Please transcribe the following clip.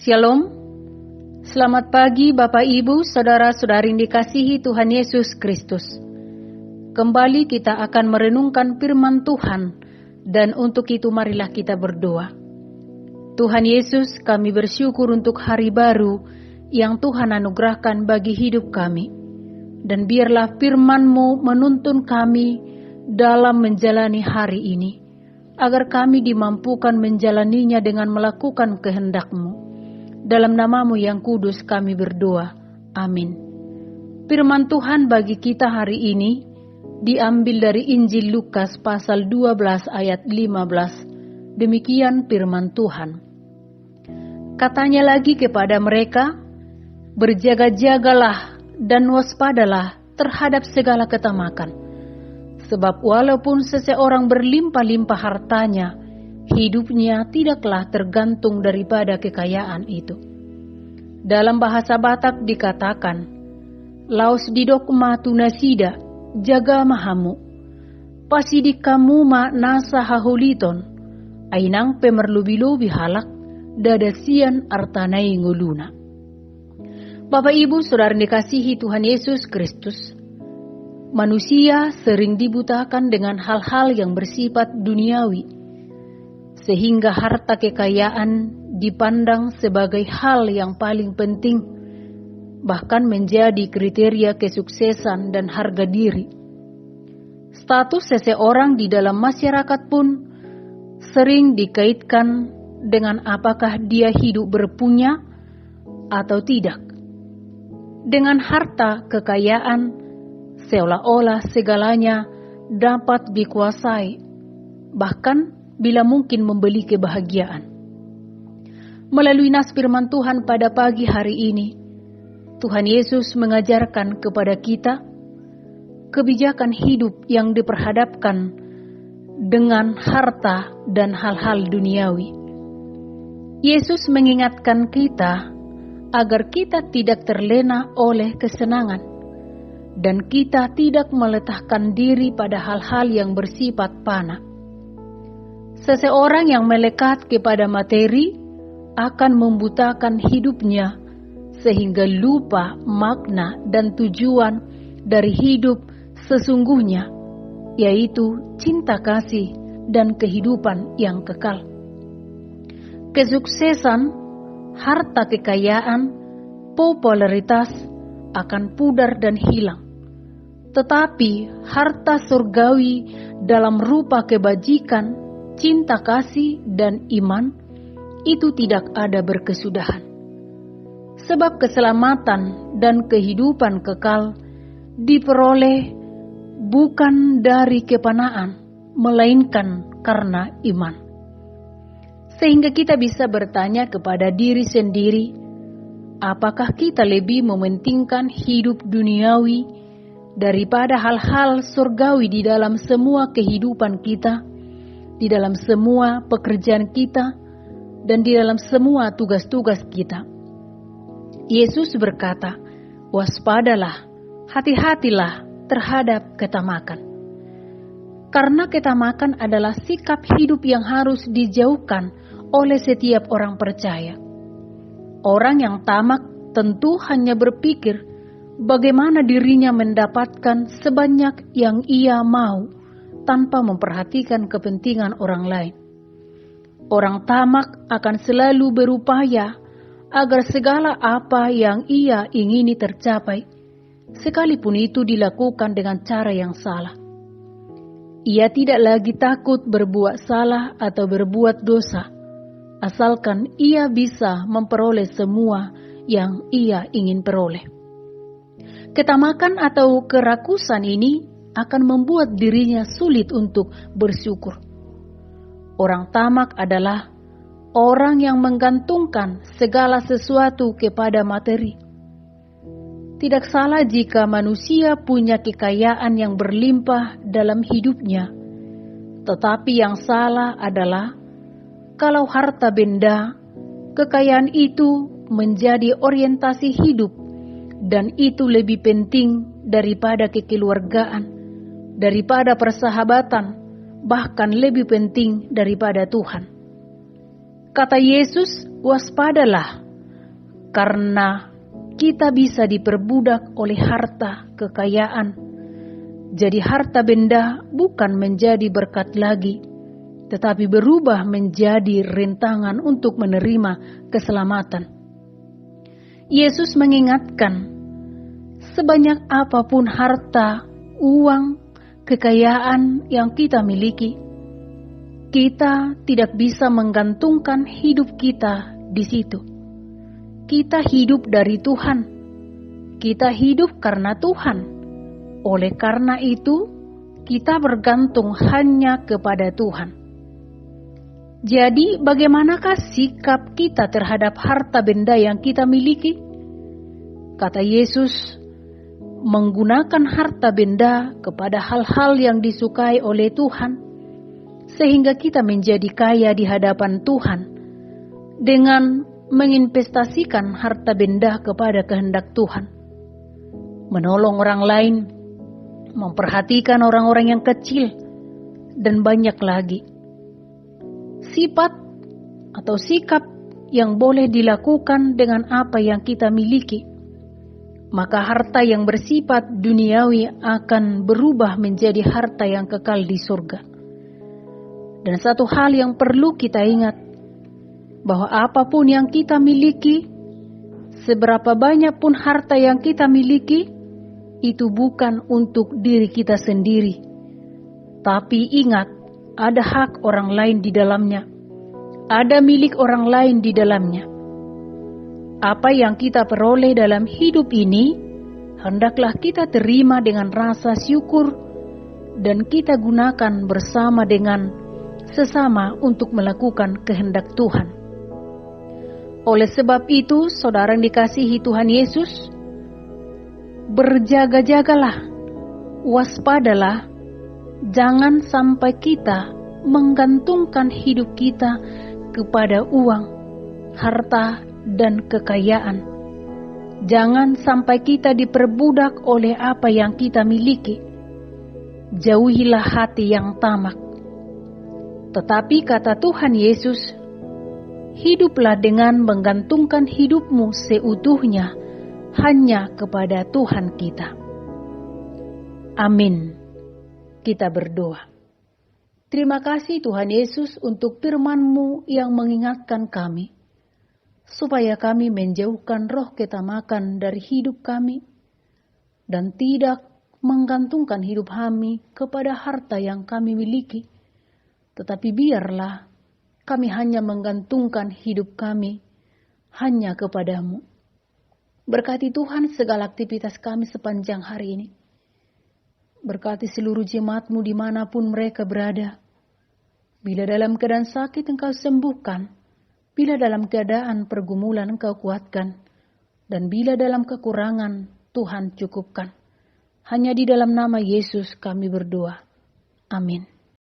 Shalom, selamat pagi Bapak Ibu, Saudara-saudari yang dikasihi Tuhan Yesus Kristus. Kembali kita akan merenungkan firman Tuhan, dan untuk itu marilah kita berdoa. Tuhan Yesus, kami bersyukur untuk hari baru yang Tuhan anugerahkan bagi hidup kami. Dan biarlah firman-Mu menuntun kami dalam menjalani hari ini, agar kami dimampukan menjalaninya dengan melakukan kehendak-Mu. Dalam nama-Mu yang kudus kami berdoa. Amin. Firman Tuhan bagi kita hari ini diambil dari Injil Lukas pasal 12 ayat 15. Demikian firman Tuhan. Katanya lagi kepada mereka, berjaga-jagalah dan waspadalah terhadap segala ketamakan. Sebab walaupun seseorang berlimpah-limpah hartanya, hidupnya tidaklah tergantung daripada kekayaan itu. Dalam bahasa Batak dikatakan, laos didokma tunasida, jaga mahamu, pasidik kamu ma nasa hahuliton, ainang pemerlubi-lubi halak, dadasian artanai nguluna. Bapak Ibu Saudara dikasihi Tuhan Yesus Kristus, manusia sering dibutakan dengan hal-hal yang bersifat duniawi, sehingga harta kekayaan dipandang sebagai hal yang paling penting, bahkan menjadi kriteria kesuksesan dan harga diri. Status seseorang di dalam masyarakat pun sering dikaitkan dengan apakah dia hidup berpunya atau tidak. Dengan harta kekayaan, seolah-olah segalanya dapat dikuasai, bahkan bila mungkin membeli kebahagiaan. Melalui nas firman Tuhan pada pagi hari ini, Tuhan Yesus mengajarkan kepada kita kebijakan hidup yang diperhadapkan dengan harta dan hal-hal duniawi. Yesus mengingatkan kita agar kita tidak terlena oleh kesenangan, dan kita tidak meletakkan diri pada hal-hal yang bersifat fana. Seseorang yang melekat kepada materi akan membutakan hidupnya sehingga lupa makna dan tujuan dari hidup sesungguhnya, yaitu cinta kasih dan kehidupan yang kekal. Kesuksesan, harta kekayaan, popularitas akan pudar dan hilang. Tetapi harta surgawi dalam rupa kebajikan, cinta kasih dan iman itu tidak ada berkesudahan. Sebab keselamatan dan kehidupan kekal diperoleh bukan dari kepanaan, melainkan karena iman. Sehingga kita bisa bertanya kepada diri sendiri, apakah kita lebih mementingkan hidup duniawi daripada hal-hal surgawi di dalam semua kehidupan kita, di dalam semua pekerjaan kita, dan di dalam semua tugas-tugas kita. Yesus berkata, waspadalah, hati-hatilah terhadap ketamakan. Karena ketamakan adalah sikap hidup yang harus dijauhkan oleh setiap orang percaya. Orang yang tamak tentu hanya berpikir bagaimana dirinya mendapatkan sebanyak yang ia mau, tanpa memperhatikan kepentingan orang lain. Orang tamak akan selalu berupaya agar segala apa yang ia ingini tercapai, sekalipun itu dilakukan dengan cara yang salah. Ia tidak lagi takut berbuat salah atau berbuat dosa, asalkan ia bisa memperoleh semua yang ia ingin peroleh. Ketamakan atau kerakusan ini akan membuat dirinya sulit untuk bersyukur. Orang tamak adalah orang yang menggantungkan segala sesuatu kepada materi. Tidak salah jika manusia punya kekayaan yang berlimpah dalam hidupnya, tetapi yang salah adalah kalau harta benda, kekayaan itu menjadi orientasi hidup, dan itu lebih penting daripada kekeluargaan, daripada persahabatan, bahkan lebih penting daripada Tuhan. Kata Yesus, waspadalah, karena kita bisa diperbudak oleh harta kekayaan. Jadi harta benda bukan menjadi berkat lagi, tetapi berubah menjadi rintangan untuk menerima keselamatan. Yesus mengingatkan, sebanyak apapun harta, uang, kekayaan yang kita miliki, kita tidak bisa menggantungkan hidup kita di situ. Kita hidup dari Tuhan. Kita hidup karena Tuhan. Oleh karena itu, kita bergantung hanya kepada Tuhan. Jadi, bagaimanakah sikap kita terhadap harta benda yang kita miliki? Kata Yesus, menggunakan harta benda kepada hal-hal yang disukai oleh Tuhan, sehingga kita menjadi kaya di hadapan Tuhan dengan menginvestasikan harta benda kepada kehendak Tuhan, menolong orang lain, memperhatikan orang-orang yang kecil, dan banyak lagi. Sifat atau sikap yang boleh dilakukan dengan apa yang kita miliki, maka harta yang bersifat duniawi akan berubah menjadi harta yang kekal di surga. Dan satu hal yang perlu kita ingat, bahwa apapun yang kita miliki, seberapa banyak pun harta yang kita miliki, itu bukan untuk diri kita sendiri. Tapi ingat, ada hak orang lain di dalamnya. Ada milik orang lain di dalamnya. Apa yang kita peroleh dalam hidup ini, hendaklah kita terima dengan rasa syukur dan kita gunakan bersama dengan sesama untuk melakukan kehendak Tuhan. Oleh sebab itu, saudara yang dikasihi Tuhan Yesus, berjaga-jagalah, waspadalah, jangan sampai kita menggantungkan hidup kita kepada uang, harta, dan kekayaan. Jangan sampai kita diperbudak oleh apa yang kita miliki. Jauhilah hati yang tamak. Tetapi kata Tuhan Yesus, hiduplah dengan menggantungkan hidupmu seutuhnya hanya kepada Tuhan kita. Amin. Kita berdoa. Terima kasih Tuhan Yesus untuk firman-Mu yang mengingatkan kami, supaya kami menjauhkan roh ketamakan dari hidup kami, dan tidak menggantungkan hidup kami kepada harta yang kami miliki, tetapi biarlah kami hanya menggantungkan hidup kami hanya kepada-Mu. Berkati Tuhan segala aktivitas kami sepanjang hari ini. Berkati seluruh jemaat-Mu dimanapun mereka berada. Bila dalam keadaan sakit Engkau sembuhkan, bila dalam keadaan pergumulan Engkau kuatkan, dan bila dalam kekurangan Tuhan cukupkan. Hanya di dalam nama Yesus kami berdoa. Amin.